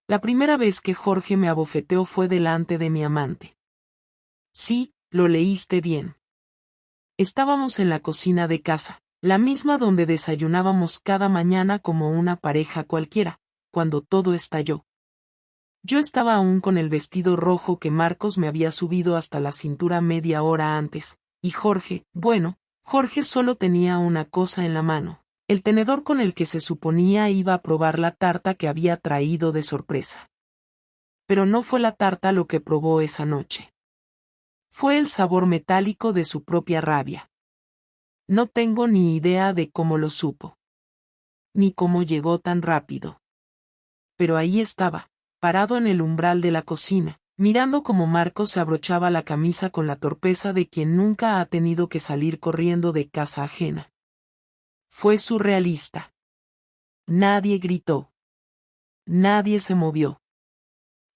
La primera vez que Jorge me abofeteó fue delante de mi amante. Sí, lo leíste bien. Estábamos en la cocina de casa, la misma donde desayunábamos cada mañana como una pareja cualquiera, cuando todo estalló. Yo estaba aún con el vestido rojo que Marcos me había subido hasta la cintura media hora antes, y Jorge, bueno, Jorge solo tenía una cosa en la mano, el tenedor con el que se suponía iba a probar la tarta que había traído de sorpresa. Pero no fue la tarta lo que probó esa noche. Fue el sabor metálico de su propia rabia. No tengo ni idea de cómo lo supo. Ni cómo llegó tan rápido. Pero ahí estaba, parado en el umbral de la cocina, mirando cómo Marcos se abrochaba la camisa con la torpeza de quien nunca ha tenido que salir corriendo de casa ajena. Fue surrealista. Nadie gritó. Nadie se movió.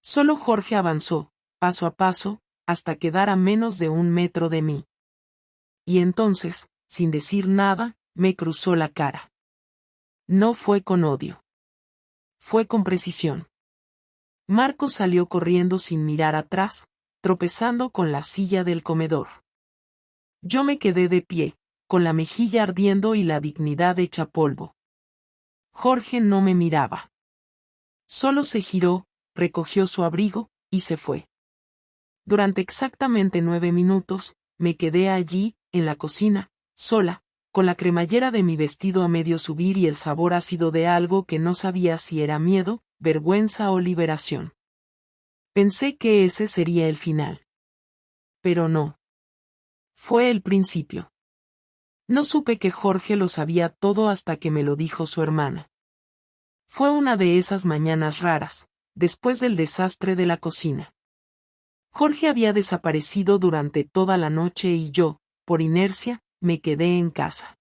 Solo Jorge avanzó, paso a paso, hasta quedar a menos de 1 metro de mí. Y entonces, sin decir nada, me cruzó la cara. No fue con odio. Fue con precisión. Marcos salió corriendo sin mirar atrás, tropezando con la silla del comedor. Yo me quedé de pie, con la mejilla ardiendo y la dignidad hecha polvo. Jorge no me miraba. Solo se giró, recogió su abrigo, y se fue. Durante exactamente 9 minutos, me quedé allí, en la cocina, sola, con la cremallera de mi vestido a medio subir y el sabor ácido de algo que no sabía si era miedo, vergüenza o liberación. Pensé que ese sería el final. Pero no. Fue el principio. No supe que Jorge lo sabía todo hasta que me lo dijo su hermana. Fue una de esas mañanas raras, después del desastre de la cocina. Jorge había desaparecido durante toda la noche y yo, por inercia, me quedé en casa.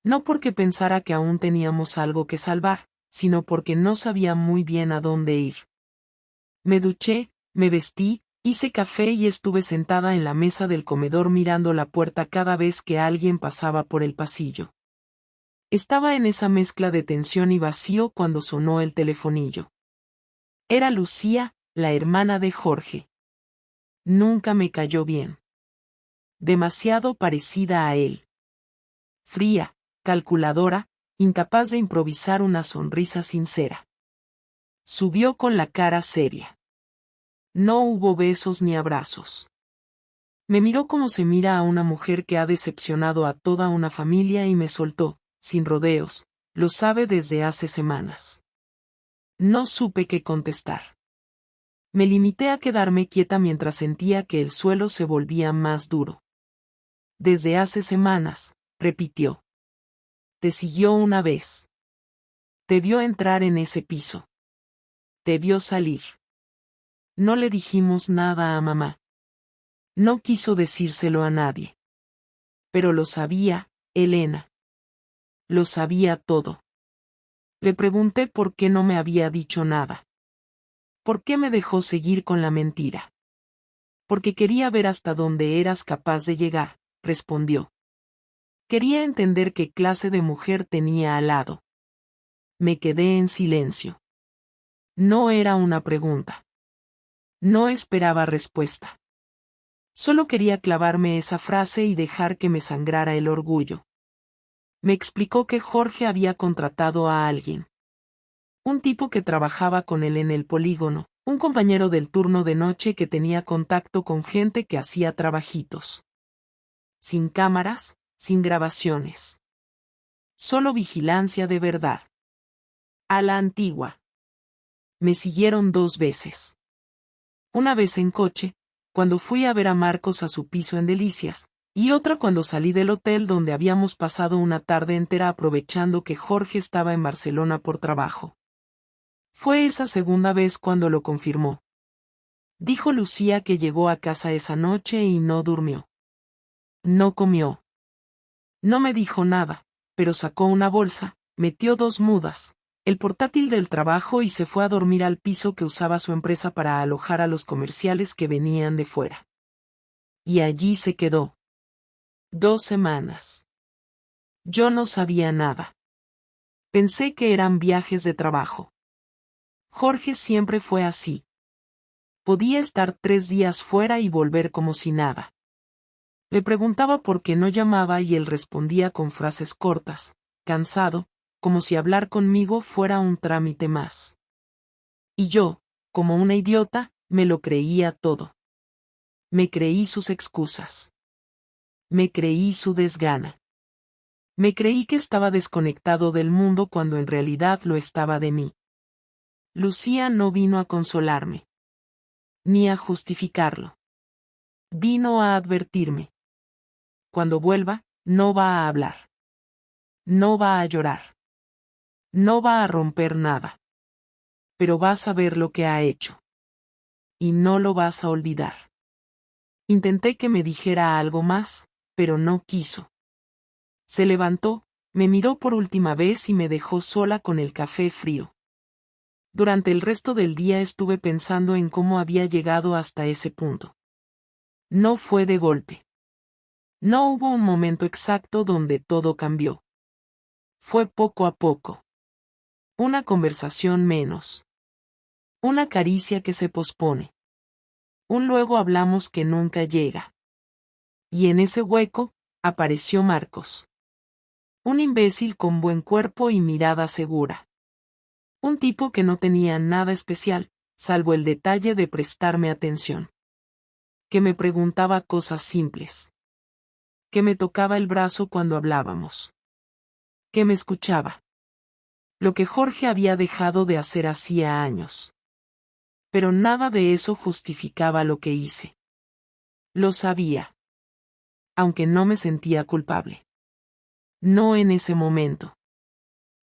No porque pensara que aún teníamos algo que salvar, sino porque no sabía muy bien a dónde ir. Me duché, me vestí, hice café y estuve sentada en la mesa del comedor mirando la puerta cada vez que alguien pasaba por el pasillo. Estaba en esa mezcla de tensión y vacío cuando sonó el telefonillo. Era Lucía, la hermana de Jorge. Nunca me cayó bien. Demasiado parecida a él. Fría, calculadora, incapaz de improvisar una sonrisa sincera. Subió con la cara seria. No hubo besos ni abrazos. Me miró como se mira a una mujer que ha decepcionado a toda una familia y me soltó, sin rodeos, lo sabe desde hace semanas. No supe qué contestar. Me limité a quedarme quieta mientras sentía que el suelo se volvía más duro. Desde hace semanas, repitió. Te siguió una vez. Te vio entrar en ese piso. Te vio salir. No le dijimos nada a mamá. No quiso decírselo a nadie. Pero lo sabía, Elena. Lo sabía todo. Le pregunté por qué no me había dicho nada. ¿Por qué me dejó seguir con la mentira? Porque quería ver hasta dónde eras capaz de llegar, respondió. Quería entender qué clase de mujer tenía al lado. Me quedé en silencio. No era una pregunta. No esperaba respuesta. Solo quería clavarme esa frase y dejar que me sangrara el orgullo. Me explicó que Jorge había contratado a alguien. Un tipo que trabajaba con él en el polígono, un compañero del turno de noche que tenía contacto con gente que hacía trabajitos. Sin cámaras, sin grabaciones. Solo vigilancia de verdad. A la antigua. Me siguieron 2 veces. Una vez en coche, cuando fui a ver a Marcos a su piso en Delicias, y otra cuando salí del hotel donde habíamos pasado una tarde entera aprovechando que Jorge estaba en Barcelona por trabajo. Fue esa segunda vez cuando lo confirmó. Dijo Lucía que llegó a casa esa noche y no durmió. No comió. No me dijo nada, pero sacó una bolsa, metió 2 mudas, el portátil del trabajo y se fue a dormir al piso que usaba su empresa para alojar a los comerciales que venían de fuera. Y allí se quedó. 2 semanas. Yo no sabía nada. Pensé que eran viajes de trabajo. Jorge siempre fue así. Podía estar 3 días fuera y volver como si nada. Le preguntaba por qué no llamaba y él respondía con frases cortas, cansado, como si hablar conmigo fuera un trámite más. Y yo, como una idiota, me lo creía todo. Me creí sus excusas. Me creí su desgana. Me creí que estaba desconectado del mundo cuando en realidad lo estaba de mí. Lucía no vino a consolarme. Ni a justificarlo. Vino a advertirme. Cuando vuelva, no va a hablar. No va a llorar. No va a romper nada. Pero vas a ver lo que ha hecho. Y no lo vas a olvidar. Intenté que me dijera algo más, pero no quiso. Se levantó, me miró por última vez y me dejó sola con el café frío. Durante el resto del día estuve pensando en cómo había llegado hasta ese punto. No fue de golpe. No hubo un momento exacto donde todo cambió. Fue poco a poco. Una conversación menos. Una caricia que se pospone. Un luego hablamos que nunca llega. Y en ese hueco, apareció Marcos. Un imbécil con buen cuerpo y mirada segura. Un tipo que no tenía nada especial, salvo el detalle de prestarme atención. Que me preguntaba cosas simples. Que me tocaba el brazo cuando hablábamos. Que me escuchaba. Lo que Jorge había dejado de hacer hacía años. Pero nada de eso justificaba lo que hice. Lo sabía. Aunque no me sentía culpable. No en ese momento.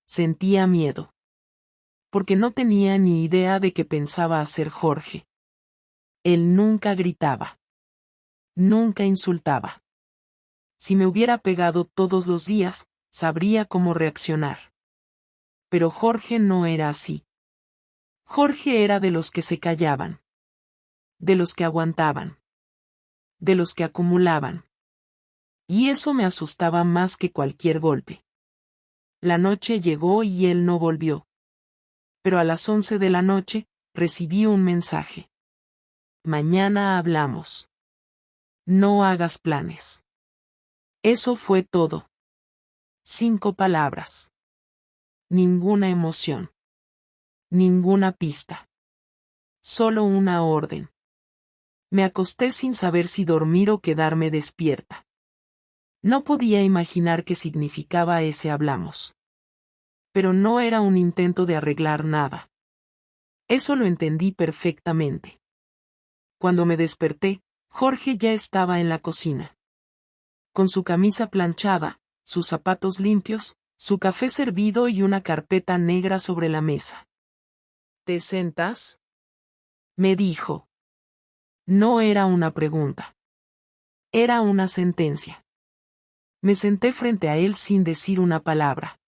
Sentía miedo. Porque no tenía ni idea de qué pensaba hacer Jorge. Él nunca gritaba. Nunca insultaba. Si me hubiera pegado todos los días, sabría cómo reaccionar. Pero Jorge no era así. Jorge era de los que se callaban. De los que aguantaban. De los que acumulaban. Y eso me asustaba más que cualquier golpe. La noche llegó y él no volvió. Pero a las 11 de la noche, recibí un mensaje. Mañana hablamos. No hagas planes. Eso fue todo. 5 palabras. Ninguna emoción. Ninguna pista. Solo una orden. Me acosté sin saber si dormir o quedarme despierta. No podía imaginar qué significaba ese hablamos. Pero no era un intento de arreglar nada. Eso lo entendí perfectamente. Cuando me desperté, Jorge ya estaba en la cocina. Con su camisa planchada, sus zapatos limpios, su café servido y una carpeta negra sobre la mesa. ¿Te sentas? Me dijo. No era una pregunta. Era una sentencia. Me senté frente a él sin decir una palabra.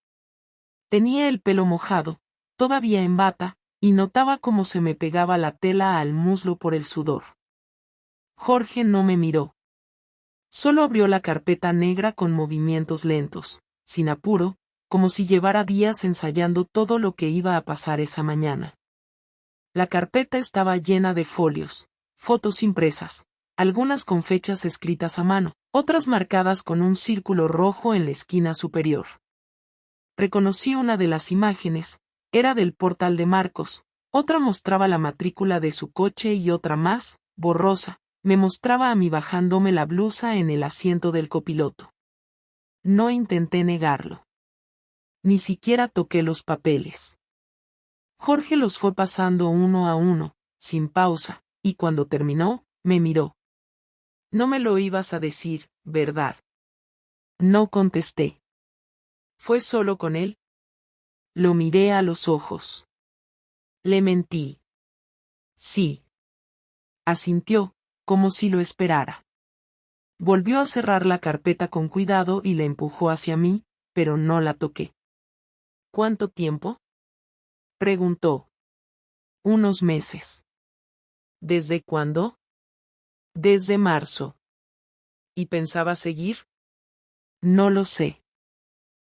Tenía el pelo mojado, todavía en bata, y notaba cómo se me pegaba la tela al muslo por el sudor. Jorge no me miró. Solo abrió la carpeta negra con movimientos lentos, sin apuro, como si llevara días ensayando todo lo que iba a pasar esa mañana. La carpeta estaba llena de folios, fotos impresas, algunas con fechas escritas a mano, otras marcadas con un círculo rojo en la esquina superior. Reconocí una de las imágenes, era del portal de Marcos, otra mostraba la matrícula de su coche y otra más, borrosa, me mostraba a mí bajándome la blusa en el asiento del copiloto. No intenté negarlo. Ni siquiera toqué los papeles. Jorge los fue pasando uno a uno, sin pausa, y cuando terminó, me miró. No me lo ibas a decir, ¿verdad? No contesté. ¿Fue solo con él? Lo miré a los ojos. Le mentí. Sí. Asintió, como si lo esperara. Volvió a cerrar la carpeta con cuidado y la empujó hacia mí, pero no la toqué. ¿Cuánto tiempo? Preguntó. Unos meses. ¿Desde cuándo? Desde marzo. ¿Y pensaba seguir? No lo sé.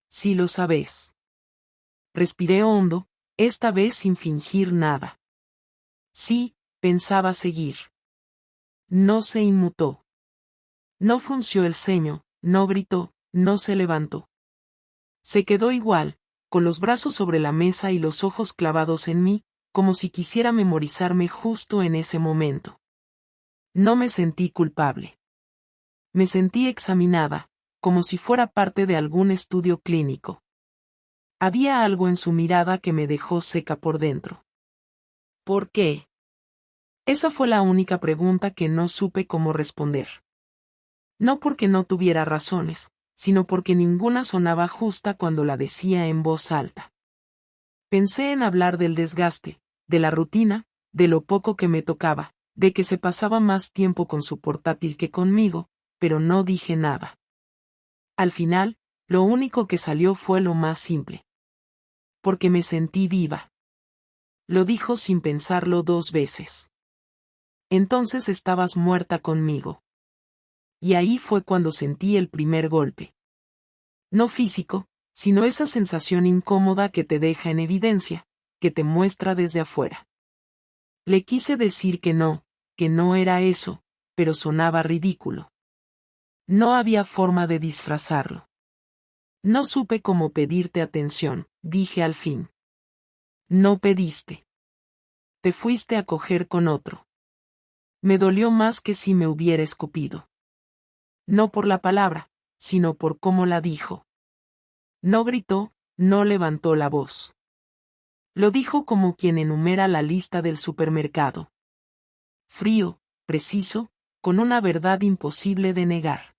Sí lo sabes. Respiré hondo, esta vez sin fingir nada. Sí, pensaba seguir. No se inmutó. No frunció el ceño, no gritó, no se levantó. Se quedó igual, con los brazos sobre la mesa y los ojos clavados en mí, como si quisiera memorizarme justo en ese momento. No me sentí culpable. Me sentí examinada, como si fuera parte de algún estudio clínico. Había algo en su mirada que me dejó seca por dentro. ¿Por qué? Esa fue la única pregunta que no supe cómo responder. No porque no tuviera razones, sino porque ninguna sonaba justa cuando la decía en voz alta. Pensé en hablar del desgaste, de la rutina, de lo poco que me tocaba, de que se pasaba más tiempo con su portátil que conmigo, pero no dije nada. Al final, lo único que salió fue lo más simple. Porque me sentí viva. Lo dijo sin pensarlo 2 veces. Entonces estabas muerta conmigo. Y ahí fue cuando sentí el primer golpe. No físico, sino esa sensación incómoda que te deja en evidencia, que te muestra desde afuera. Le quise decir que no era eso, pero sonaba ridículo. No había forma de disfrazarlo. No supe cómo pedirte atención, dije al fin. No pediste. Te fuiste a coger con otro. Me dolió más que si me hubiera escupido. No por la palabra, sino por cómo la dijo. No gritó, no levantó la voz. Lo dijo como quien enumera la lista del supermercado. Frío, preciso, con una verdad imposible de negar.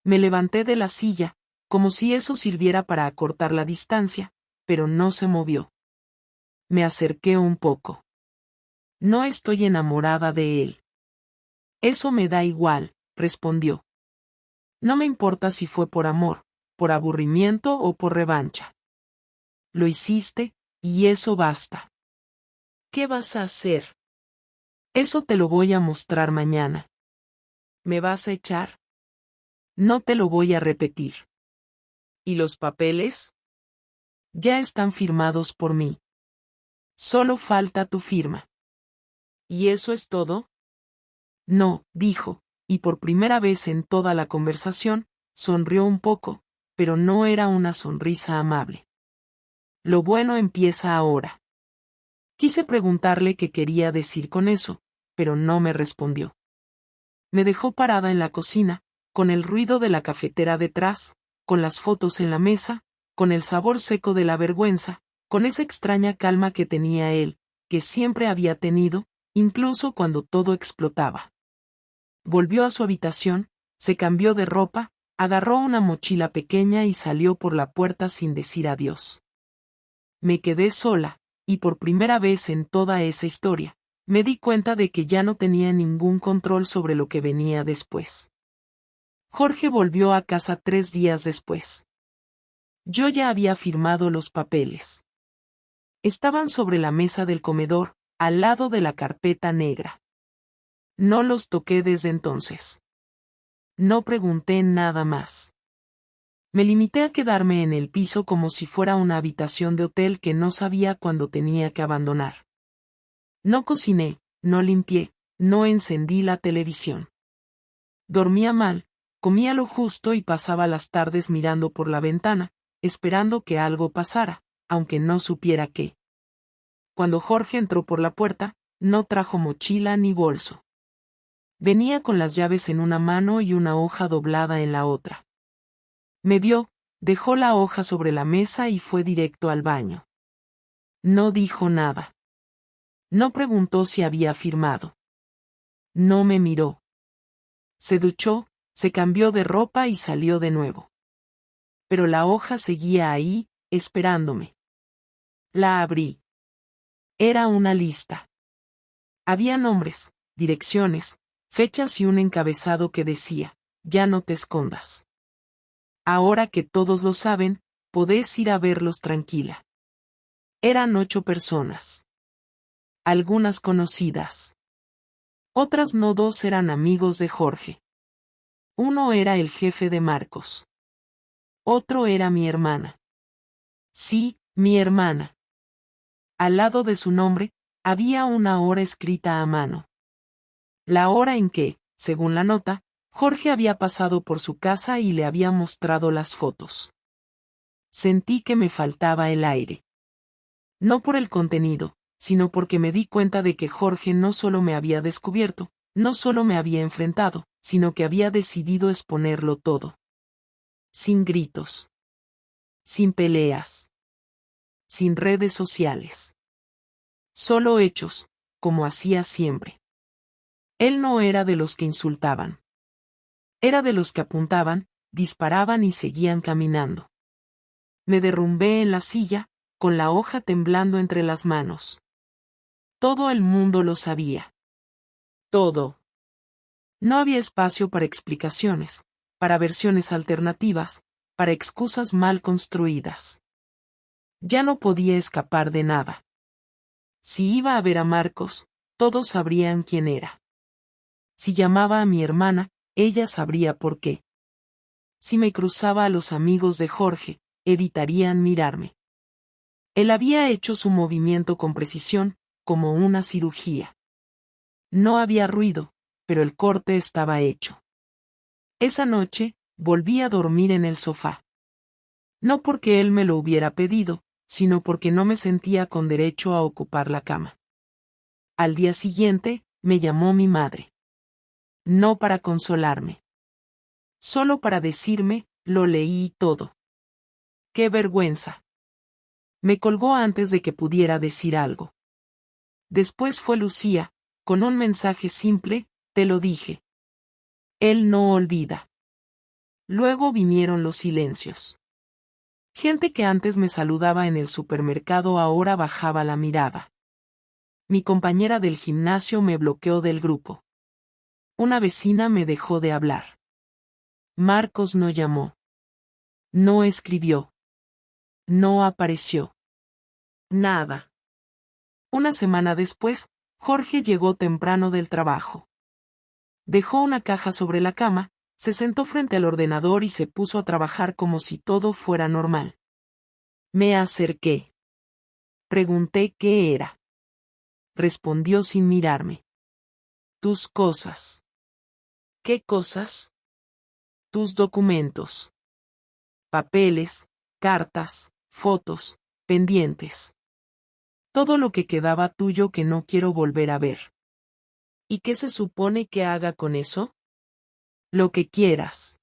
Me levanté de la silla, como si eso sirviera para acortar la distancia, pero no se movió. Me acerqué un poco. No estoy enamorada de él. Eso me da igual, respondió. No me importa si fue por amor, por aburrimiento o por revancha. Lo hiciste, y eso basta. ¿Qué vas a hacer? Eso te lo voy a mostrar mañana. ¿Me vas a echar? No te lo voy a repetir. ¿Y los papeles? Ya están firmados por mí. Solo falta tu firma. ¿Y eso es todo? No, dijo, y por primera vez en toda la conversación, sonrió un poco, pero no era una sonrisa amable. Lo bueno empieza ahora. Quise preguntarle qué quería decir con eso, pero no me respondió. Me dejó parada en la cocina, con el ruido de la cafetera detrás, con las fotos en la mesa, con el sabor seco de la vergüenza, con esa extraña calma que tenía él, que siempre había tenido, incluso cuando todo explotaba. Volvió a su habitación, se cambió de ropa, agarró una mochila pequeña y salió por la puerta sin decir adiós. Me quedé sola, y por primera vez en toda esa historia, me di cuenta de que ya no tenía ningún control sobre lo que venía después. Jorge volvió a casa 3 días después. Yo ya había firmado los papeles. Estaban sobre la mesa del comedor, al lado de la carpeta negra. No los toqué desde entonces. No pregunté nada más. Me limité a quedarme en el piso como si fuera una habitación de hotel que no sabía cuándo tenía que abandonar. No cociné, no limpié, no encendí la televisión. Dormía mal, comía lo justo y pasaba las tardes mirando por la ventana, esperando que algo pasara, aunque no supiera qué. Cuando Jorge entró por la puerta, no trajo mochila ni bolso. Venía con las llaves en una mano y una hoja doblada en la otra. Me vio, dejó la hoja sobre la mesa y fue directo al baño. No dijo nada. No preguntó si había firmado. No me miró. Se duchó, se cambió de ropa y salió de nuevo. Pero la hoja seguía ahí, esperándome. La abrí. Era una lista. Había nombres, direcciones, fechas y un encabezado que decía, ya no te escondas. Ahora que todos lo saben, podés ir a verlos tranquila. Eran 8 personas. Algunas conocidas. Otras no, 2 eran amigos de Jorge. Uno era el jefe de Marcos. Otro era mi hermana. Sí, mi hermana. Al lado de su nombre, había una hora escrita a mano. La hora en que, según la nota, Jorge había pasado por su casa y le había mostrado las fotos. Sentí que me faltaba el aire. No por el contenido, sino porque me di cuenta de que Jorge no solo me había descubierto, no solo me había enfrentado, sino que había decidido exponerlo todo. Sin gritos. Sin peleas. Sin redes sociales. Solo hechos, como hacía siempre. Él no era de los que insultaban. Era de los que apuntaban, disparaban y seguían caminando. Me derrumbé en la silla, con la hoja temblando entre las manos. Todo el mundo lo sabía. Todo. No había espacio para explicaciones, para versiones alternativas, para excusas mal construidas. Ya no podía escapar de nada. Si iba a ver a Marcos, todos sabrían quién era. Si llamaba a mi hermana, ella sabría por qué. Si me cruzaba a los amigos de Jorge, evitarían mirarme. Él había hecho su movimiento con precisión, como una cirugía. No había ruido, pero el corte estaba hecho. Esa noche, volví a dormir en el sofá. No porque él me lo hubiera pedido, sino porque no me sentía con derecho a ocupar la cama. Al día siguiente, me llamó mi madre. No para consolarme. Solo para decirme, lo leí todo. ¡Qué vergüenza! Me colgó antes de que pudiera decir algo. Después fue Lucía, con un mensaje simple, te lo dije. Él no olvida. Luego vinieron los silencios. Gente que antes me saludaba en el supermercado ahora bajaba la mirada. Mi compañera del gimnasio me bloqueó del grupo. Una vecina me dejó de hablar. Marcos no llamó. No escribió. No apareció. Nada. Una semana después, Jorge llegó temprano del trabajo. Dejó una caja sobre la cama, se sentó frente al ordenador y se puso a trabajar como si todo fuera normal. Me acerqué. Pregunté qué era. Respondió sin mirarme. Tus cosas. ¿Qué cosas? Tus documentos. Papeles, cartas, fotos, pendientes. Todo lo que quedaba tuyo que no quiero volver a ver. ¿Y qué se supone que haga con eso? Lo que quieras.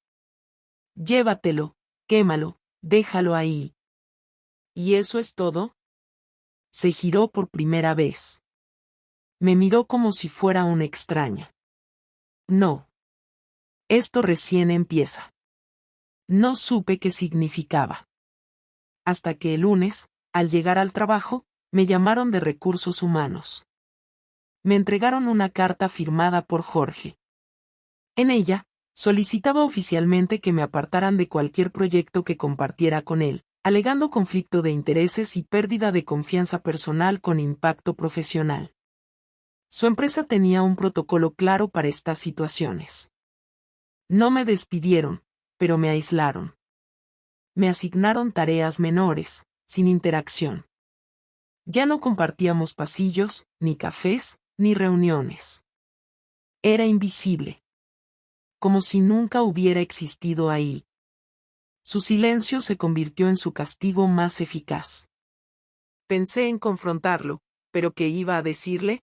Llévatelo, quémalo, déjalo ahí. ¿Y eso es todo? Se giró por primera vez. Me miró como si fuera una extraña. No. Esto recién empieza. No supe qué significaba. Hasta que el lunes, al llegar al trabajo, me llamaron de Recursos Humanos. Me entregaron una carta firmada por Jorge. En ella, solicitaba oficialmente que me apartaran de cualquier proyecto que compartiera con él, alegando conflicto de intereses y pérdida de confianza personal con impacto profesional. Su empresa tenía un protocolo claro para estas situaciones. No me despidieron, pero me aislaron. Me asignaron tareas menores, sin interacción. Ya no compartíamos pasillos, ni cafés, ni reuniones. Era invisible. Como si nunca hubiera existido ahí. Su silencio se convirtió en su castigo más eficaz. Pensé en confrontarlo, pero ¿qué iba a decirle?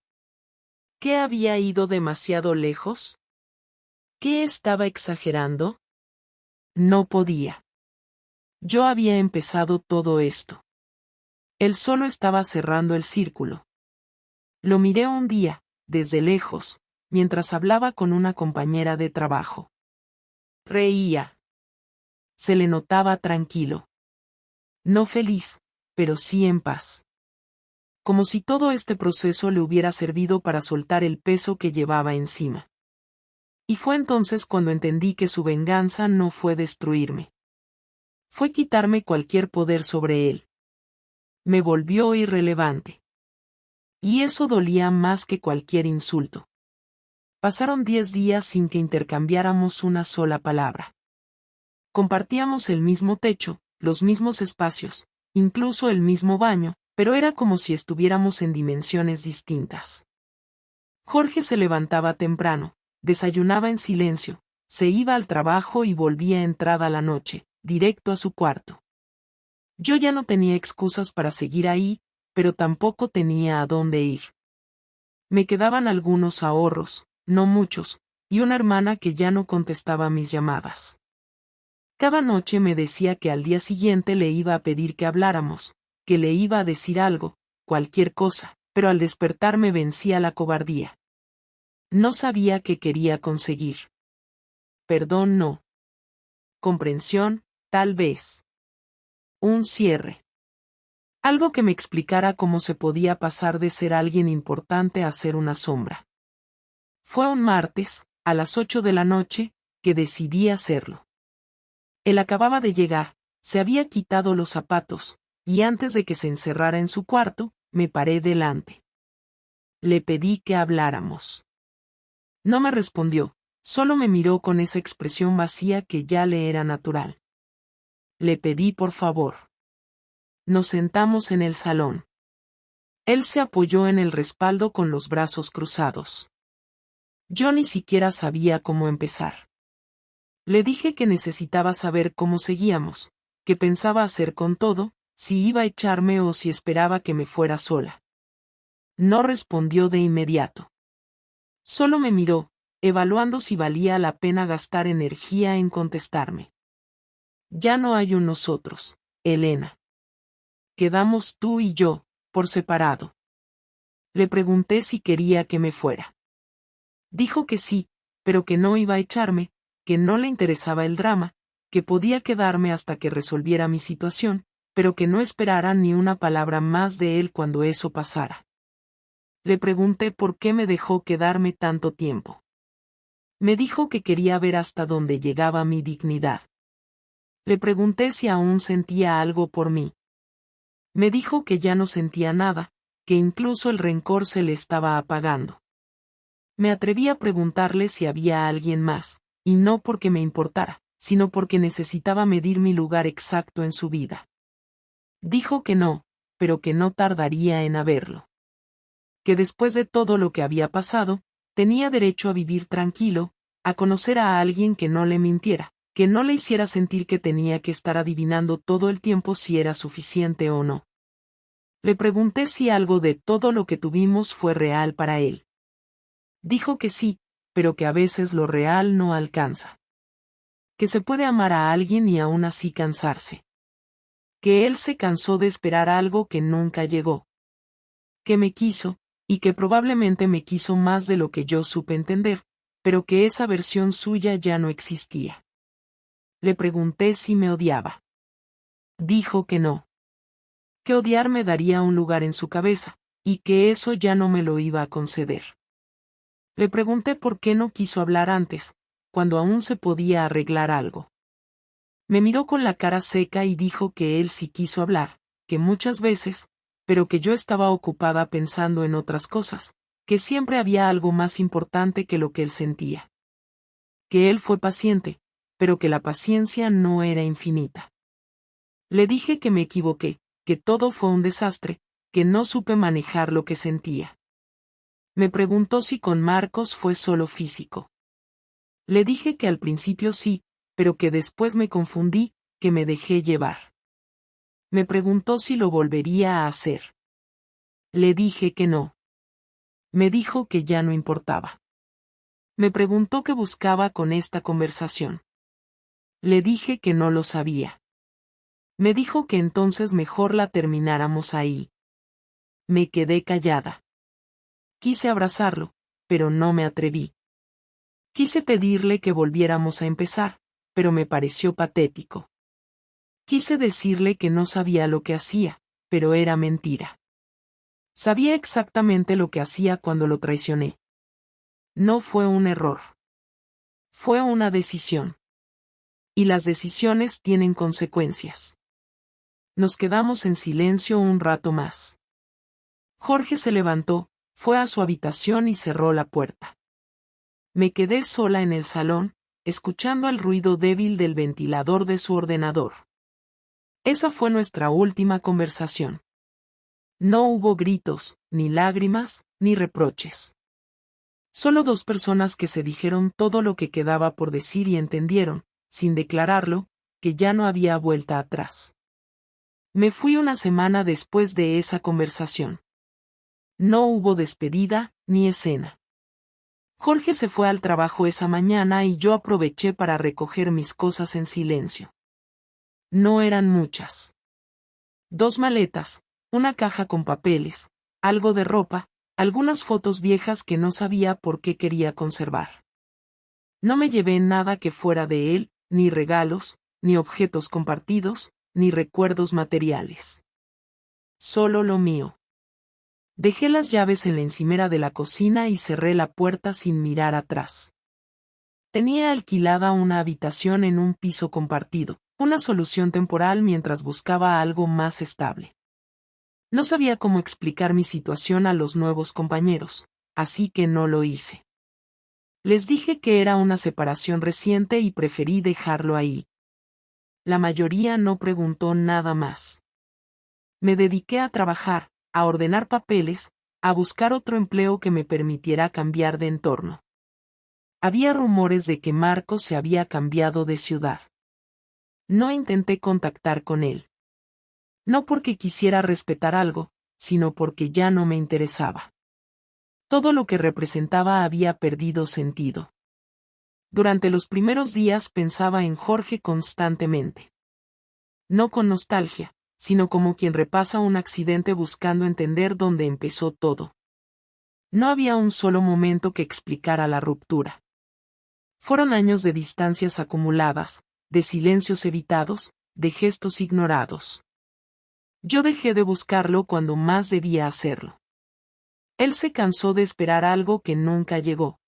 ¿Qué había ido demasiado lejos? ¿Qué estaba exagerando? No podía. Yo había empezado todo esto. Él solo estaba cerrando el círculo. Lo miré un día, desde lejos, mientras hablaba con una compañera de trabajo. Reía. Se le notaba tranquilo. No feliz, pero sí en paz. Como si todo este proceso le hubiera servido para soltar el peso que llevaba encima. Y fue entonces cuando entendí que su venganza no fue destruirme. Fue quitarme cualquier poder sobre él. Me volvió irrelevante. Y eso dolía más que cualquier insulto. Pasaron 10 días sin que intercambiáramos una sola palabra. Compartíamos el mismo techo, los mismos espacios, incluso el mismo baño, pero era como si estuviéramos en dimensiones distintas. Jorge se levantaba temprano, desayunaba en silencio, se iba al trabajo y volvía entrada la noche, directo a su cuarto. Yo ya no tenía excusas para seguir ahí, pero tampoco tenía a dónde ir. Me quedaban algunos ahorros, no muchos, y una hermana que ya no contestaba mis llamadas. Cada noche me decía que al día siguiente le iba a pedir que habláramos, que le iba a decir algo, cualquier cosa, pero al despertar me vencía la cobardía. No sabía qué quería conseguir. Perdón no. Comprensión, tal vez. Un cierre. Algo que me explicara cómo se podía pasar de ser alguien importante a ser una sombra. Fue un martes, a las 8 de la noche, que decidí hacerlo. Él acababa de llegar, se había quitado los zapatos, y antes de que se encerrara en su cuarto, me paré delante. Le pedí que habláramos. No me respondió, solo me miró con esa expresión vacía que ya le era natural. Le pedí por favor. Nos sentamos en el salón. Él se apoyó en el respaldo con los brazos cruzados. Yo ni siquiera sabía cómo empezar. Le dije que necesitaba saber cómo seguíamos, qué pensaba hacer con todo, si iba a echarme o si esperaba que me fuera sola. No respondió de inmediato. Solo me miró, evaluando si valía la pena gastar energía en contestarme. Ya no hay un nosotros, Elena. Quedamos tú y yo, por separado. Le pregunté si quería que me fuera. Dijo que sí, pero que no iba a echarme, que no le interesaba el drama, que podía quedarme hasta que resolviera mi situación, pero que no esperara ni una palabra más de él cuando eso pasara. Le pregunté por qué me dejó quedarme tanto tiempo. Me dijo que quería ver hasta dónde llegaba mi dignidad. Le pregunté si aún sentía algo por mí. Me dijo que ya no sentía nada, que incluso el rencor se le estaba apagando. Me atreví a preguntarle si había alguien más, y no porque me importara, sino porque necesitaba medir mi lugar exacto en su vida. Dijo que no, pero que no tardaría en haberlo. Que después de todo lo que había pasado, tenía derecho a vivir tranquilo, a conocer a alguien que no le mintiera, que no le hiciera sentir que tenía que estar adivinando todo el tiempo si era suficiente o no. Le pregunté si algo de todo lo que tuvimos fue real para él. Dijo que sí, pero que a veces lo real no alcanza. Que se puede amar a alguien y aún así cansarse. Que él se cansó de esperar algo que nunca llegó. Que me quiso, y que probablemente me quiso más de lo que yo supe entender, pero que esa versión suya ya no existía. Le pregunté si me odiaba. Dijo que no. Que odiarme daría un lugar en su cabeza, y que eso ya no me lo iba a conceder. Le pregunté por qué no quiso hablar antes, cuando aún se podía arreglar algo. Me miró con la cara seca y dijo que él sí quiso hablar, que muchas veces, pero que yo estaba ocupada pensando en otras cosas, que siempre había algo más importante que lo que él sentía. Que él fue paciente, pero que la paciencia no era infinita. Le dije que me equivoqué, que todo fue un desastre, que no supe manejar lo que sentía. Me preguntó si con Marcos fue solo físico. Le dije que al principio sí, pero que después me confundí, que me dejé llevar. Me preguntó si lo volvería a hacer. Le dije que no. Me dijo que ya no importaba. Me preguntó qué buscaba con esta conversación. Le dije que no lo sabía. Me dijo que entonces mejor la termináramos ahí. Me quedé callada. Quise abrazarlo, pero no me atreví. Quise pedirle que volviéramos a empezar, pero me pareció patético. Quise decirle que no sabía lo que hacía, pero era mentira. Sabía exactamente lo que hacía cuando lo traicioné. No fue un error. Fue una decisión. Y las decisiones tienen consecuencias. Nos quedamos en silencio un rato más. Jorge se levantó, fue a su habitación y cerró la puerta. Me quedé sola en el salón, escuchando el ruido débil del ventilador de su ordenador. Esa fue nuestra última conversación. No hubo gritos, ni lágrimas, ni reproches. Solo dos personas que se dijeron todo lo que quedaba por decir y entendieron, sin declararlo, que ya no había vuelta atrás. Me fui una semana después de esa conversación. No hubo despedida, ni escena. Jorge se fue al trabajo esa mañana y yo aproveché para recoger mis cosas en silencio. No eran muchas. 2 maletas, una caja con papeles, algo de ropa, algunas fotos viejas que no sabía por qué quería conservar. No me llevé nada que fuera de él, ni regalos, ni objetos compartidos, ni recuerdos materiales. Solo lo mío. Dejé las llaves en la encimera de la cocina y cerré la puerta sin mirar atrás. Tenía alquilada una habitación en un piso compartido, una solución temporal mientras buscaba algo más estable. No sabía cómo explicar mi situación a los nuevos compañeros, así que no lo hice. Les dije que era una separación reciente y preferí dejarlo ahí. La mayoría no preguntó nada más. Me dediqué a trabajar, a ordenar papeles, a buscar otro empleo que me permitiera cambiar de entorno. Había rumores de que Marcos se había cambiado de ciudad. No intenté contactar con él. No porque quisiera respetar algo, sino porque ya no me interesaba. Todo lo que representaba había perdido sentido. Durante los primeros días pensaba en Jorge constantemente. No con nostalgia, sino como quien repasa un accidente buscando entender dónde empezó todo. No había un solo momento que explicara la ruptura. Fueron años de distancias acumuladas, de silencios evitados, de gestos ignorados. Yo dejé de buscarlo cuando más debía hacerlo. Él se cansó de esperar algo que nunca llegó.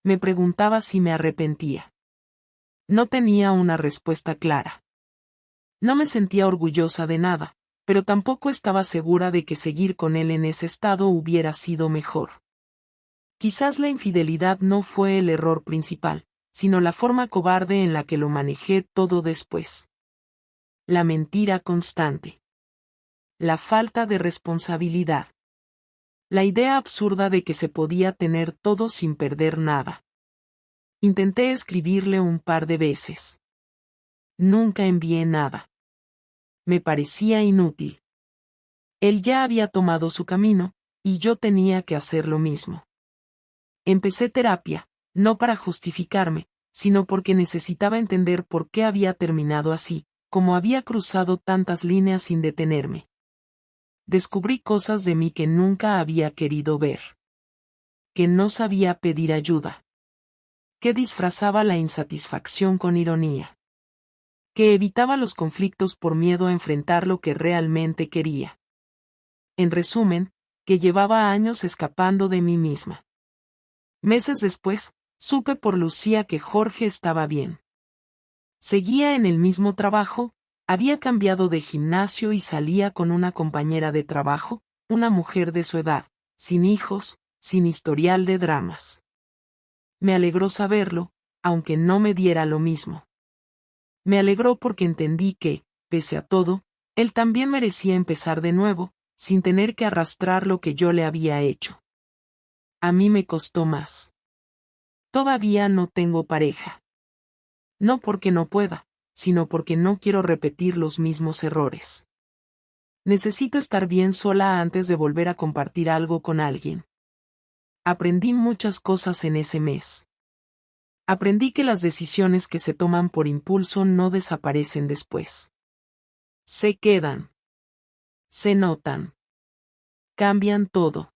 Me preguntaba si me arrepentía. No tenía una respuesta clara. No me sentía orgullosa de nada, pero tampoco estaba segura de que seguir con él en ese estado hubiera sido mejor. Quizás la infidelidad no fue el error principal, sino la forma cobarde en la que lo manejé todo después. La mentira constante. La falta de responsabilidad. La idea absurda de que se podía tener todo sin perder nada. Intenté escribirle un par de veces. Nunca envié nada. Me parecía inútil. Él ya había tomado su camino, y yo tenía que hacer lo mismo. Empecé terapia, no para justificarme, sino porque necesitaba entender por qué había terminado así, como había cruzado tantas líneas sin detenerme. Descubrí cosas de mí que nunca había querido ver. Que no sabía pedir ayuda. Que disfrazaba la insatisfacción con ironía. Que evitaba los conflictos por miedo a enfrentar lo que realmente quería. En resumen, que llevaba años escapando de mí misma. Meses después, supe por Lucía que Jorge estaba bien. Seguía en el mismo trabajo, había cambiado de gimnasio y salía con una compañera de trabajo, una mujer de su edad, sin hijos, sin historial de dramas. Me alegró saberlo, aunque no me diera lo mismo. Me alegró porque entendí que, pese a todo, él también merecía empezar de nuevo, sin tener que arrastrar lo que yo le había hecho. A mí me costó más. Todavía no tengo pareja. No porque no pueda, sino porque no quiero repetir los mismos errores. Necesito estar bien sola antes de volver a compartir algo con alguien. Aprendí muchas cosas en ese mes. Aprendí que las decisiones que se toman por impulso no desaparecen después. Se quedan. Se notan. Cambian todo.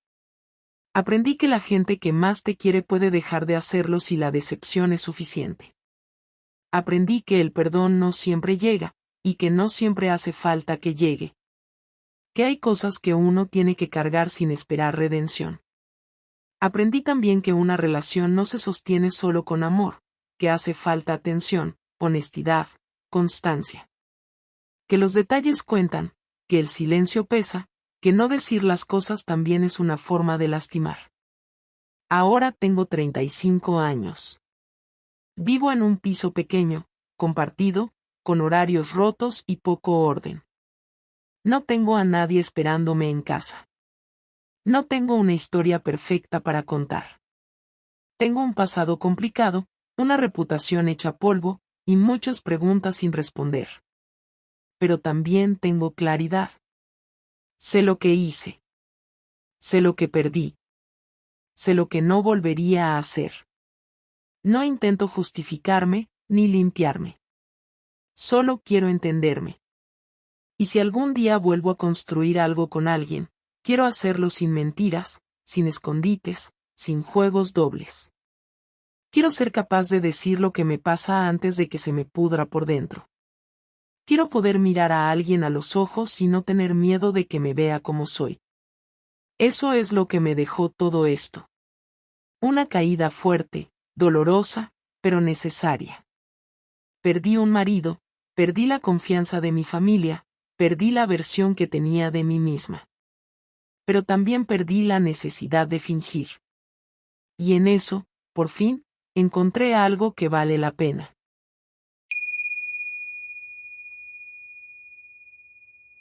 Aprendí que la gente que más te quiere puede dejar de hacerlo si la decepción es suficiente. Aprendí que el perdón no siempre llega, y que no siempre hace falta que llegue. Que hay cosas que uno tiene que cargar sin esperar redención. Aprendí también que una relación no se sostiene solo con amor, que hace falta atención, honestidad, constancia. Que los detalles cuentan, que el silencio pesa, que no decir las cosas también es una forma de lastimar. Ahora tengo 35 años. Vivo en un piso pequeño, compartido, con horarios rotos y poco orden. No tengo a nadie esperándome en casa. No tengo una historia perfecta para contar. Tengo un pasado complicado, una reputación hecha polvo, y muchas preguntas sin responder. Pero también tengo claridad. Sé lo que hice. Sé lo que perdí. Sé lo que no volvería a hacer. No intento justificarme, ni limpiarme. Solo quiero entenderme. Y si algún día vuelvo a construir algo con alguien, quiero hacerlo sin mentiras, sin escondites, sin juegos dobles. Quiero ser capaz de decir lo que me pasa antes de que se me pudra por dentro. Quiero poder mirar a alguien a los ojos y no tener miedo de que me vea como soy. Eso es lo que me dejó todo esto. Una caída fuerte, dolorosa, pero necesaria. Perdí un marido, perdí la confianza de mi familia, perdí la versión que tenía de mí misma. Pero también perdí la necesidad de fingir. Y en eso, por fin, encontré algo que vale la pena.